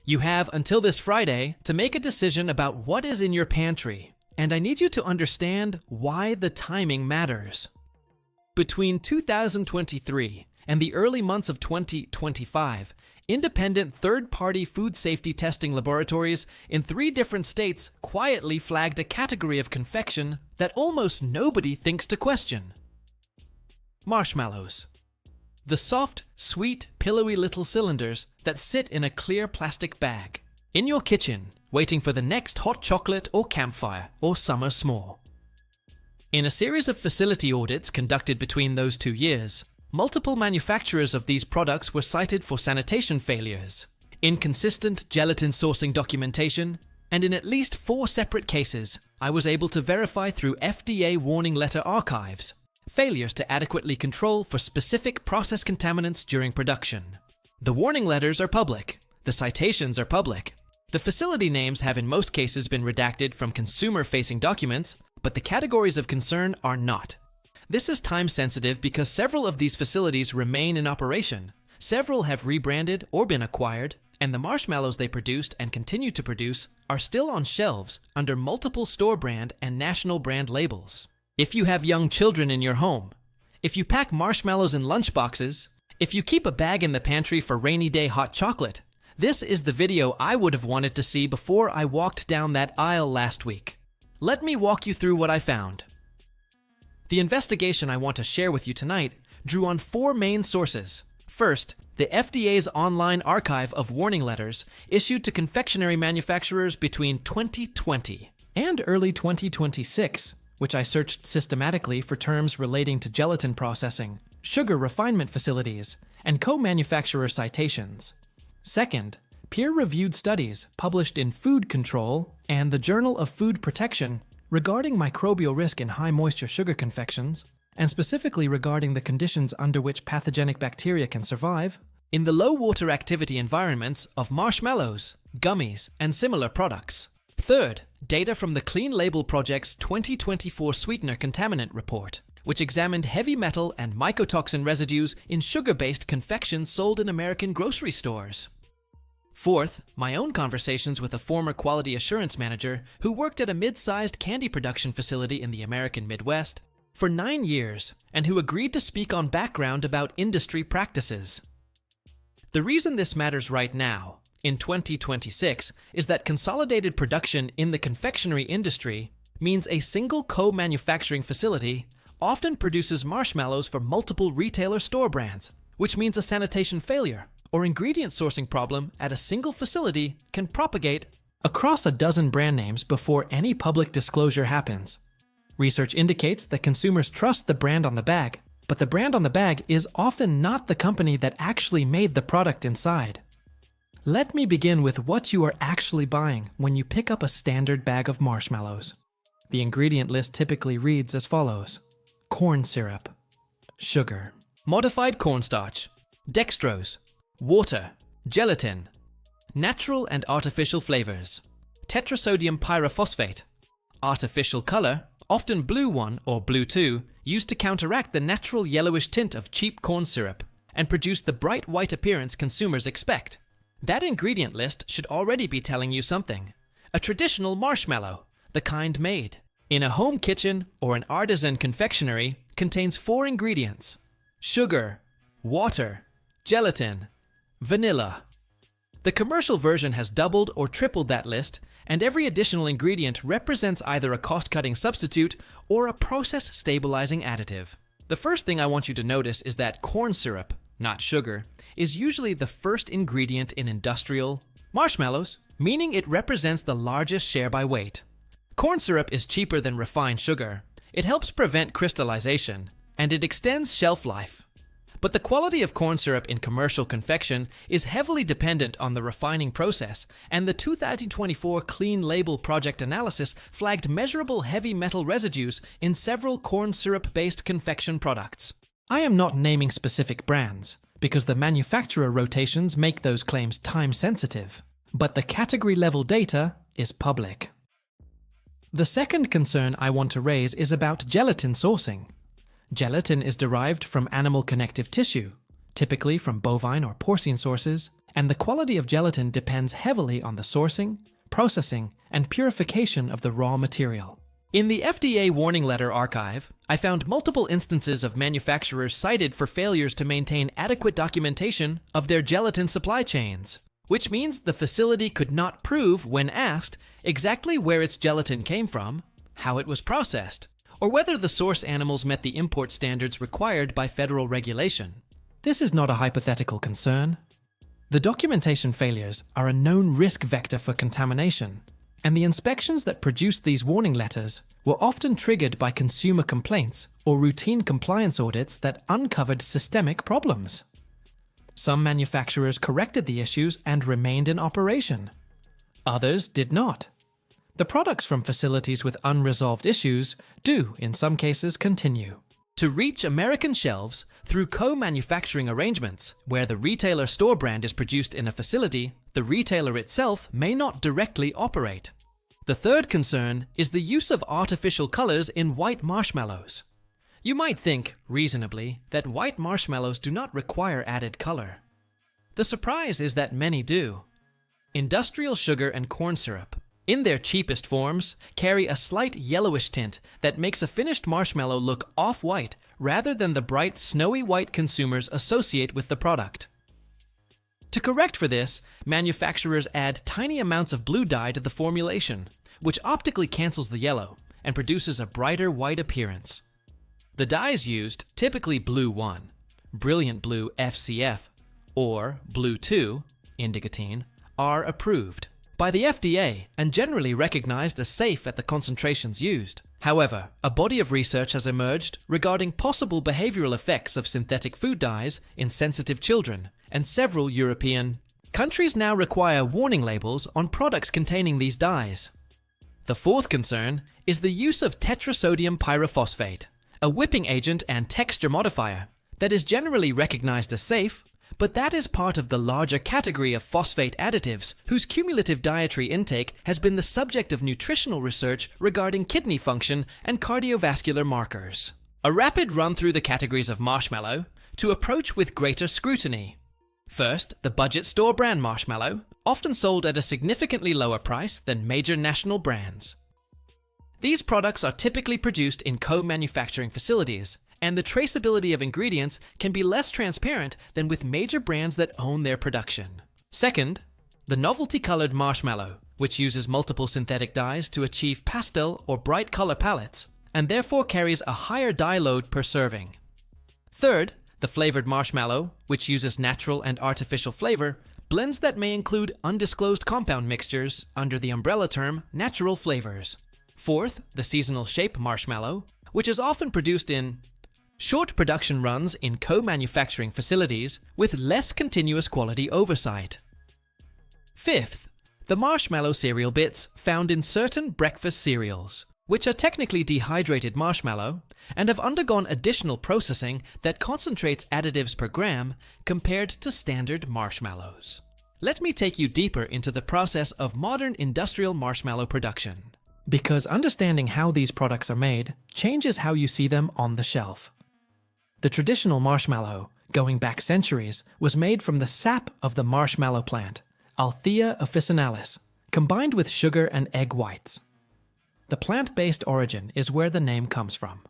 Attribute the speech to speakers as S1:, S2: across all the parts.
S1: You have until this Friday to make a decision about what is in your pantry, and I need you to understand why the timing matters. Between 2023 and the early months of 2025, independent third-party food safety testing laboratories in 3 different states quietly flagged a category of confection that almost nobody thinks to question. Marshmallows. The soft, sweet, pillowy little cylinders that sit in a clear plastic bag, in your kitchen, waiting for the next hot chocolate or campfire or summer s'more. In a series of facility audits conducted between those 2 years, multiple manufacturers of these products were cited for sanitation failures, inconsistent gelatin sourcing documentation, and in at least 4 separate cases, I was able to verify through FDA warning letter archives, failures to adequately control for specific process contaminants during production. The warning letters are public. The citations are public. The facility names have in most cases been redacted from consumer-facing documents, but the categories of concern are not. This is time-sensitive because several of these facilities remain in operation. Several have rebranded or been acquired, and the marshmallows they produced and continue to produce are still on shelves under multiple store brand and national brand labels. If you have young children in your home, if you pack marshmallows in lunchboxes, if you keep a bag in the pantry for rainy day hot chocolate, this is the video I would have wanted to see before I walked down that aisle last week. Let me walk you through what I found. The investigation I want to share with you tonight drew on 4 main sources. First, the FDA's online archive of warning letters issued to confectionery manufacturers between 2020 and early 2026, which I searched systematically for terms relating to gelatin processing, sugar refinement facilities, and co-manufacturer citations. Second, peer-reviewed studies published in Food Control and the Journal of Food Protection regarding microbial risk in high-moisture sugar confections, and specifically regarding the conditions under which pathogenic bacteria can survive, in the low-water activity environments of marshmallows, gummies, and similar products. Third, data from the Clean Label Project's 2024 Sweetener Contaminant Report, which examined heavy metal and mycotoxin residues in sugar-based confections sold in American grocery stores. Fourth, my own conversations with a former quality assurance manager who worked at a mid-sized candy production facility in the American Midwest for 9 years and who agreed to speak on background about industry practices. The reason this matters right now, in 2026, is that consolidated production in the confectionery industry means a single co-manufacturing facility often produces marshmallows for multiple retailer store brands, which means a sanitation failure or ingredient sourcing problem at a single facility can propagate across a dozen brand names before any public disclosure happens. Research indicates that consumers trust the brand on the bag, but the brand on the bag is often not the company that actually made the product inside. Let me begin with what you are actually buying when you pick up a standard bag of marshmallows. The ingredient list typically reads as follows: corn syrup, sugar, modified cornstarch, dextrose, water, gelatin, natural and artificial flavors, tetrasodium pyrophosphate, artificial color, often blue 1 or blue 2, used to counteract the natural yellowish tint of cheap corn syrup and produce the bright white appearance consumers expect. That ingredient list should already be telling you something. A traditional marshmallow, the kind made in a home kitchen or an artisan confectionery, contains 4 ingredients: sugar, water, gelatin, vanilla. The commercial version has doubled or tripled that list, and every additional ingredient represents either a cost-cutting substitute or a process-stabilizing additive. The first thing I want you to notice is that corn syrup, not sugar, is usually the first ingredient in industrial marshmallows, meaning it represents the largest share by weight. Corn syrup is cheaper than refined sugar. It helps prevent crystallization, and it extends shelf life. But the quality of corn syrup in commercial confection is heavily dependent on the refining process, and the 2024 Clean Label Project analysis flagged measurable heavy metal residues in several corn syrup-based confection products. I am not naming specific brands, because the manufacturer rotations make those claims time-sensitive, but the category-level data is public. The second concern I want to raise is about gelatin sourcing. Gelatin is derived from animal connective tissue, typically from bovine or porcine sources, and the quality of gelatin depends heavily on the sourcing, processing, and purification of the raw material. In the FDA warning letter archive, I found multiple instances of manufacturers cited for failures to maintain adequate documentation of their gelatin supply chains, which means the facility could not prove, when asked, exactly where its gelatin came from, how it was processed, or whether the source animals met the import standards required by federal regulation. This is not a hypothetical concern. The documentation failures are a known risk vector for contamination, and the inspections that produced these warning letters were often triggered by consumer complaints or routine compliance audits that uncovered systemic problems. Some manufacturers corrected the issues and remained in operation. Others did not. The products from facilities with unresolved issues do, in some cases, continue to reach American shelves through co-manufacturing arrangements, where the retailer store brand is produced in a facility the retailer itself may not directly operate. The third concern is the use of artificial colors in white marshmallows. You might think, reasonably, that white marshmallows do not require added color. The surprise is that many do. Industrial sugar and corn syrup, in their cheapest forms, carry a slight yellowish tint that makes a finished marshmallow look off-white rather than the bright, snowy white consumers associate with the product. To correct for this, manufacturers add tiny amounts of blue dye to the formulation, which optically cancels the yellow and produces a brighter white appearance. The dyes used, typically Blue 1, Brilliant Blue FCF, or Blue 2, Indigotine, are approved by the FDA and generally recognized as safe at the concentrations used. However, a body of research has emerged regarding possible behavioral effects of synthetic food dyes in sensitive children, and several European countries now require warning labels on products containing these dyes. The fourth concern is the use of tetrasodium pyrophosphate, a whipping agent and texture modifier that is generally recognized as safe, but that is part of the larger category of phosphate additives whose cumulative dietary intake has been the subject of nutritional research regarding kidney function and cardiovascular markers. A rapid run through the categories of marshmallow to approach with greater scrutiny. First, the budget store brand marshmallow, often sold at a significantly lower price than major national brands. These products are typically produced in co-manufacturing facilities, and the traceability of ingredients can be less transparent than with major brands that own their production. Second, the novelty-colored marshmallow, which uses multiple synthetic dyes to achieve pastel or bright color palettes, and therefore carries a higher dye load per serving. Third, the flavored marshmallow, which uses natural and artificial flavor, blends that may include undisclosed compound mixtures under the umbrella term natural flavors. Fourth, the seasonal shape marshmallow, which is often produced in short production runs in co-manufacturing facilities with less continuous quality oversight. Fifth, the marshmallow cereal bits found in certain breakfast cereals, which are technically dehydrated marshmallow and have undergone additional processing that concentrates additives per gram compared to standard marshmallows. Let me take you deeper into the process of modern industrial marshmallow production, because understanding how these products are made changes how you see them on the shelf. The traditional marshmallow, going back centuries, was made from the sap of the marshmallow plant, Althea officinalis, combined with sugar and egg whites. The plant-based origin is where the name comes from.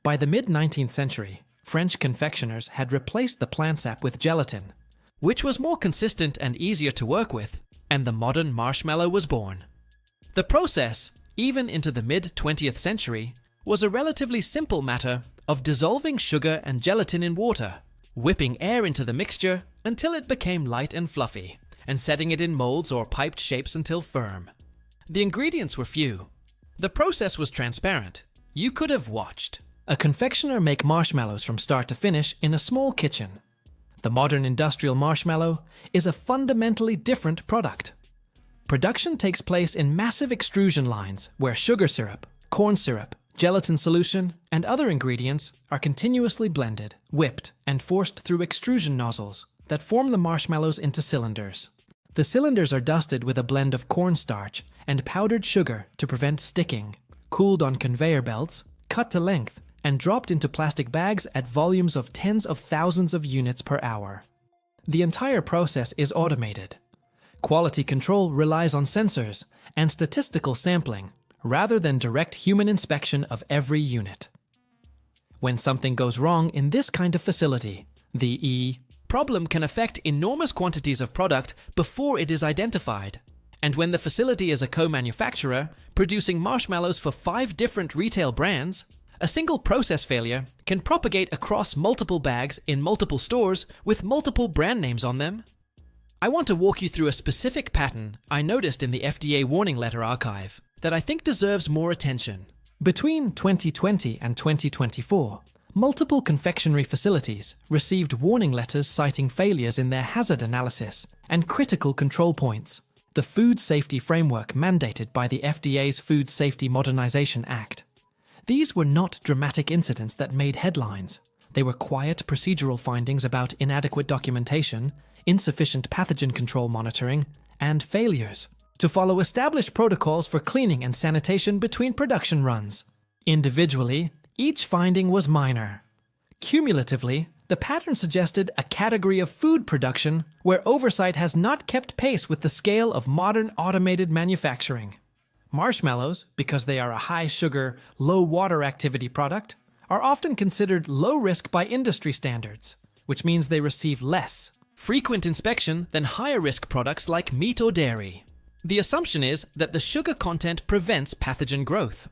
S1: By the mid-19th century, French confectioners had replaced the plant sap with gelatin, which was more consistent and easier to work with, and the modern marshmallow was born. The process, even into the mid-20th century, was a relatively simple matter of dissolving sugar and gelatin in water, whipping air into the mixture until it became light and fluffy, and setting it in molds or piped shapes until firm. The ingredients were few. The process was transparent. You could have watched a confectioner make marshmallows from start to finish in a small kitchen. The modern industrial marshmallow is a fundamentally different product. Production takes place in massive extrusion lines where sugar syrup, corn syrup, gelatin solution, and other ingredients are continuously blended, whipped, and forced through extrusion nozzles that form the marshmallows into cylinders. The cylinders are dusted with a blend of cornstarch and powdered sugar to prevent sticking, cooled on conveyor belts, cut to length, and dropped into plastic bags at volumes of tens of thousands of units per hour. The entire process is automated. Quality control relies on sensors and statistical sampling rather than direct human inspection of every unit. When something goes wrong in this kind of facility, the problem can affect enormous quantities of product before it is identified. And when the facility is a co-manufacturer, producing marshmallows for 5 different retail brands, a single process failure can propagate across multiple bags in multiple stores with multiple brand names on them. I want to walk you through a specific pattern I noticed in the FDA warning letter archive that I think deserves more attention. Between 2020 and 2024, multiple confectionery facilities received warning letters citing failures in their hazard analysis and critical control points, the food safety framework mandated by the FDA's Food Safety Modernization Act. These were not dramatic incidents that made headlines. They were quiet procedural findings about inadequate documentation, insufficient pathogen control monitoring, and failures to follow established protocols for cleaning and sanitation between production runs. Individually, each finding was minor. Cumulatively, the pattern suggested a category of food production where oversight has not kept pace with the scale of modern automated manufacturing. Marshmallows, because they are a high-sugar, low-water activity product, are often considered low-risk by industry standards, which means they receive less frequent inspection than higher-risk products like meat or dairy. The assumption is that the sugar content prevents pathogen growth.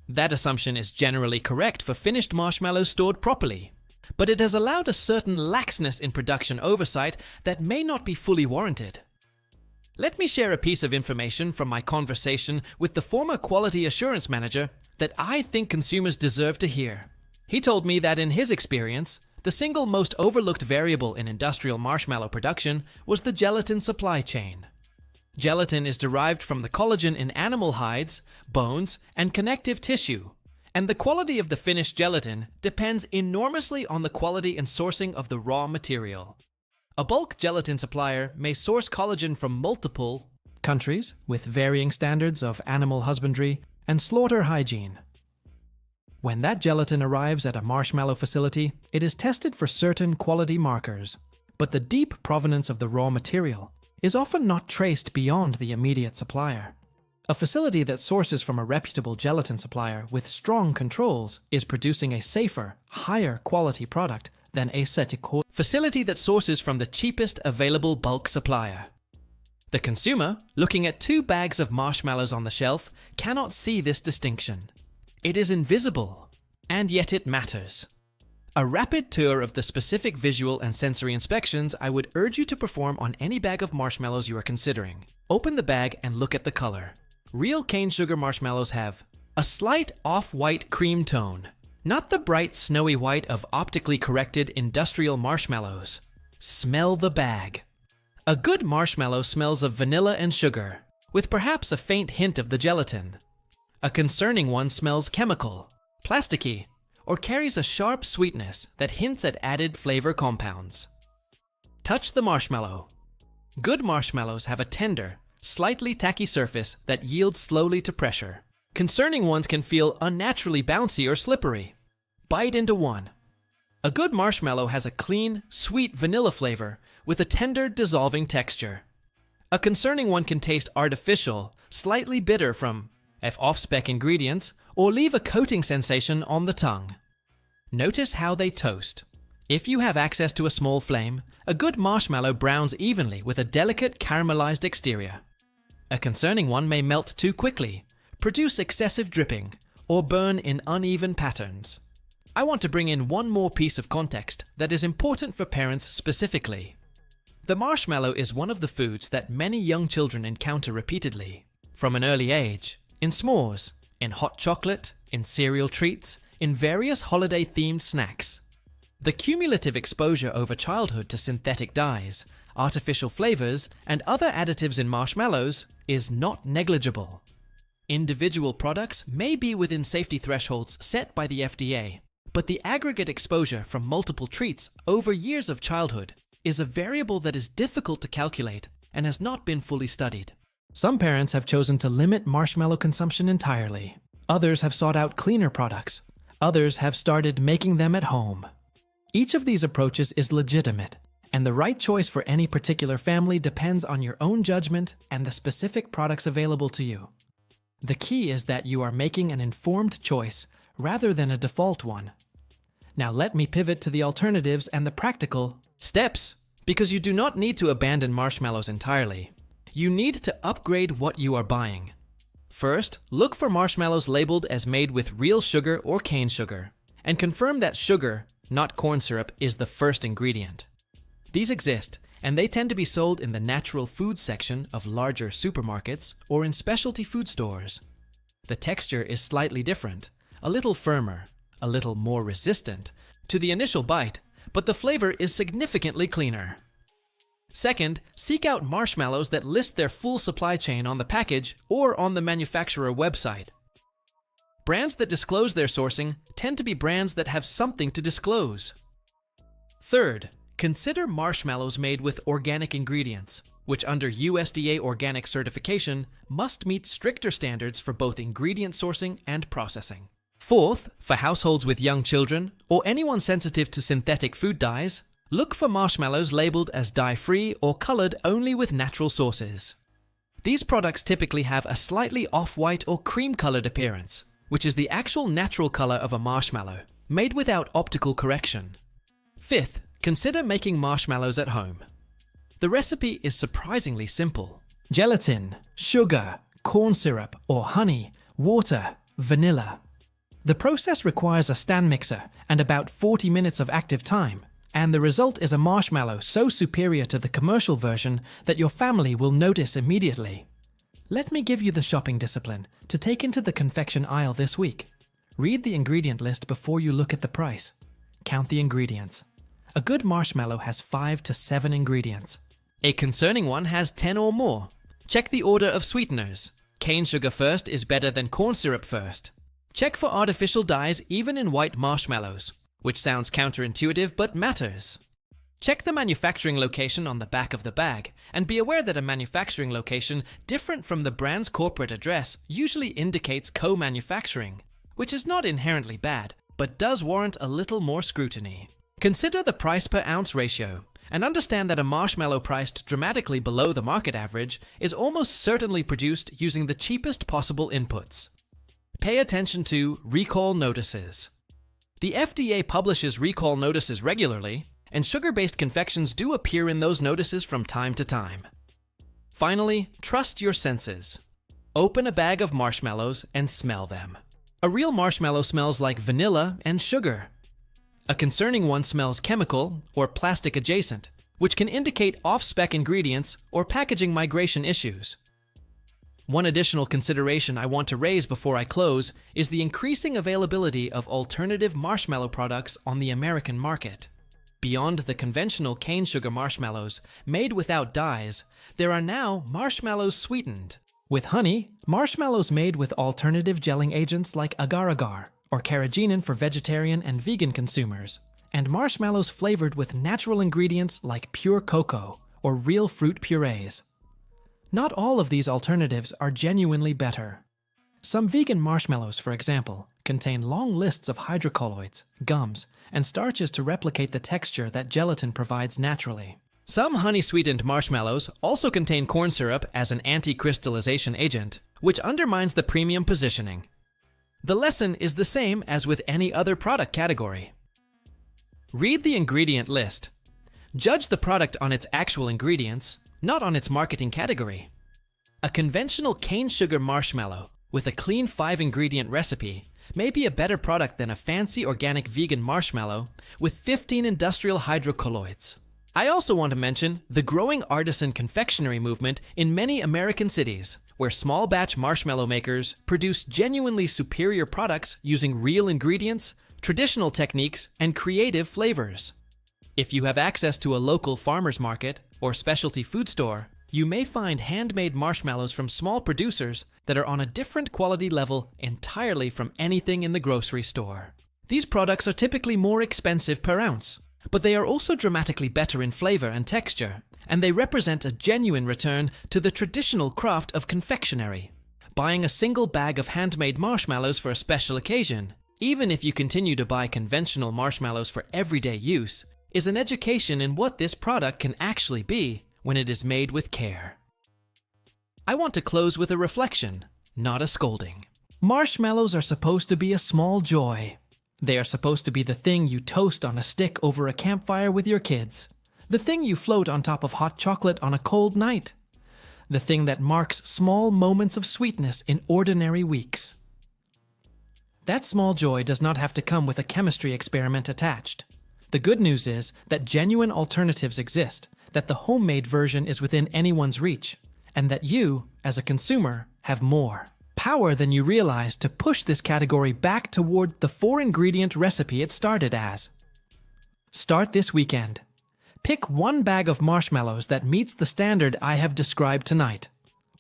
S1: That assumption is generally correct for finished marshmallows stored properly, but it has allowed a certain laxness in production oversight that may not be fully warranted. Let me share a piece of information from my conversation with the former quality assurance manager that I think consumers deserve to hear. He told me that in his experience, the single most overlooked variable in industrial marshmallow production was the gelatin supply chain. Gelatin is derived from the collagen in animal hides, bones, and connective tissue, and the quality of the finished gelatin depends enormously on the quality and sourcing of the raw material. A bulk gelatin supplier may source collagen from multiple countries with varying standards of animal husbandry and slaughter hygiene. When that gelatin arrives at a marshmallow facility, it is tested for certain quality markers, but the deep provenance of the raw material is often not traced beyond the immediate supplier. A facility that sources from a reputable gelatin supplier with strong controls is producing a safer, higher quality product than a facility that sources from the cheapest available bulk supplier. The consumer, looking at 2 bags of marshmallows on the shelf, cannot see this distinction. It is invisible, and yet it matters. A rapid tour of the specific visual and sensory inspections I would urge you to perform on any bag of marshmallows you are considering. Open the bag and look at the color. Real cane sugar marshmallows have a slight off-white cream tone, not the bright snowy white of optically corrected industrial marshmallows. Smell the bag. A good marshmallow smells of vanilla and sugar, with perhaps a faint hint of the gelatin. A concerning one smells chemical, plasticky, or carries a sharp sweetness that hints at added flavor compounds. Touch the marshmallow. Good marshmallows have a tender, slightly tacky surface that yields slowly to pressure. Concerning ones can feel unnaturally bouncy or slippery. Bite into one. A good marshmallow has a clean, sweet vanilla flavor with a tender, dissolving texture. A concerning one can taste artificial, slightly bitter from off-spec ingredients, or leave a coating sensation on the tongue. Notice how they toast. If you have access to a small flame, a good marshmallow browns evenly with a delicate caramelized exterior. A concerning one may melt too quickly, produce excessive dripping, or burn in uneven patterns. I want to bring in one more piece of context that is important for parents specifically. The marshmallow is one of the foods that many young children encounter repeatedly, from an early age, in s'mores, in hot chocolate, in cereal treats, in various holiday-themed snacks. The cumulative exposure over childhood to synthetic dyes, artificial flavors, and other additives in marshmallows is not negligible. Individual products may be within safety thresholds set by the FDA, but the aggregate exposure from multiple treats over years of childhood is a variable that is difficult to calculate and has not been fully studied. Some parents have chosen to limit marshmallow consumption entirely. Others have sought out cleaner products. Others have started making them at home. Each of these approaches is legitimate, And the right choice for any particular family depends on your own judgment and the specific products available to you. The key is that you are making an informed choice rather than a default one. Now let me pivot to the alternatives and the practical steps, because you do not need to abandon marshmallows entirely. You need to upgrade what you are buying. First, look for marshmallows labeled as made with real sugar or cane sugar, and confirm that sugar, not corn syrup, is the first ingredient. These exist, and they tend to be sold in the natural food section of larger supermarkets or in specialty food stores. The texture is slightly different, a little firmer, a little more resistant to the initial bite, but the flavor is significantly cleaner. Second, seek out marshmallows that list their full supply chain on the package or on the manufacturer website. Brands that disclose their sourcing tend to be brands that have something to disclose. Third, consider marshmallows made with organic ingredients, which under USDA organic certification must meet stricter standards for both ingredient sourcing and processing. Fourth, for households with young children or anyone sensitive to synthetic food dyes, look for marshmallows labeled as dye-free or colored only with natural sources. These products typically have a slightly off-white or cream-colored appearance, which is the actual natural color of a marshmallow, made without optical correction. Fifth, consider making marshmallows at home. The recipe is surprisingly simple. Gelatin, sugar, corn syrup or honey, water, vanilla. The process requires a stand mixer and about 40 minutes of active time, and the result is a marshmallow so superior to the commercial version that your family will notice immediately. Let me give you the shopping discipline to take into the confection aisle this week. Read the ingredient list before you look at the price. Count the ingredients. A good marshmallow has 5 to 7 ingredients. A concerning one has 10 or more. Check the order of sweeteners. Cane sugar first is better than corn syrup first. Check for artificial dyes even in white marshmallows, which sounds counterintuitive but matters. Check the manufacturing location on the back of the bag, and be aware that a manufacturing location different from the brand's corporate address usually indicates co-manufacturing, which is not inherently bad, but does warrant a little more scrutiny. Consider the price per ounce ratio, and understand that a marshmallow priced dramatically below the market average is almost certainly produced using the cheapest possible inputs. Pay attention to recall notices. The FDA publishes recall notices regularly, and sugar-based confections do appear in those notices from time to time. Finally, trust your senses. Open a bag of marshmallows and smell them. A real marshmallow smells like vanilla and sugar. A concerning one smells chemical or plastic adjacent, which can indicate off-spec ingredients or packaging migration issues. One additional consideration I want to raise before I close is the increasing availability of alternative marshmallow products on the American market. Beyond the conventional cane sugar marshmallows made without dyes, there are now marshmallows sweetened with honey, marshmallows made with alternative gelling agents like agar-agar or carrageenan for vegetarian and vegan consumers, and marshmallows flavored with natural ingredients like pure cocoa or real fruit purees. Not all of these alternatives are genuinely better. Some vegan marshmallows, for example, contain long lists of hydrocolloids, gums, and starches to replicate the texture that gelatin provides naturally. Some honey-sweetened marshmallows also contain corn syrup as an anti-crystallization agent, which undermines the premium positioning. The lesson is the same as with any other product category. Read the ingredient list. Judge the product on its actual ingredients, not on its marketing category. A conventional cane sugar marshmallow with a clean 5-ingredient recipe may be a better product than a fancy organic vegan marshmallow with 15 industrial hydrocolloids. I also want to mention the growing artisan confectionery movement in many American cities, where small batch marshmallow makers produce genuinely superior products using real ingredients, traditional techniques, and creative flavors. If you have access to a local farmer's market or specialty food store, you may find handmade marshmallows from small producers that are on a different quality level entirely from anything in the grocery store. These products are typically more expensive per ounce, but they are also dramatically better in flavor and texture, and they represent a genuine return to the traditional craft of confectionery. Buying a single bag of handmade marshmallows for a special occasion, even if you continue to buy conventional marshmallows for everyday use, is an education in what this product can actually be when it is made with care. I want to close with a reflection, not a scolding. Marshmallows are supposed to be a small joy. They are supposed to be the thing you toast on a stick over a campfire with your kids. The thing you float on top of hot chocolate on a cold night. The thing that marks small moments of sweetness in ordinary weeks. That small joy does not have to come with a chemistry experiment attached. The good news is that genuine alternatives exist, that the homemade version is within anyone's reach, and that you, as a consumer, have more power than you realize to push this category back toward the 4-ingredient recipe it started as. Start this weekend. Pick one bag of marshmallows that meets the standard I have described tonight.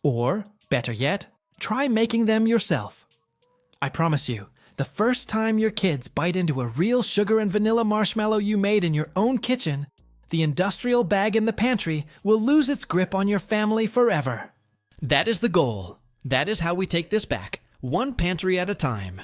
S1: Or, better yet, try making them yourself. I promise you, the first time your kids bite into a real sugar and vanilla marshmallow you made in your own kitchen, the industrial bag in the pantry will lose its grip on your family forever. That is the goal. That is how we take this back, one pantry at a time.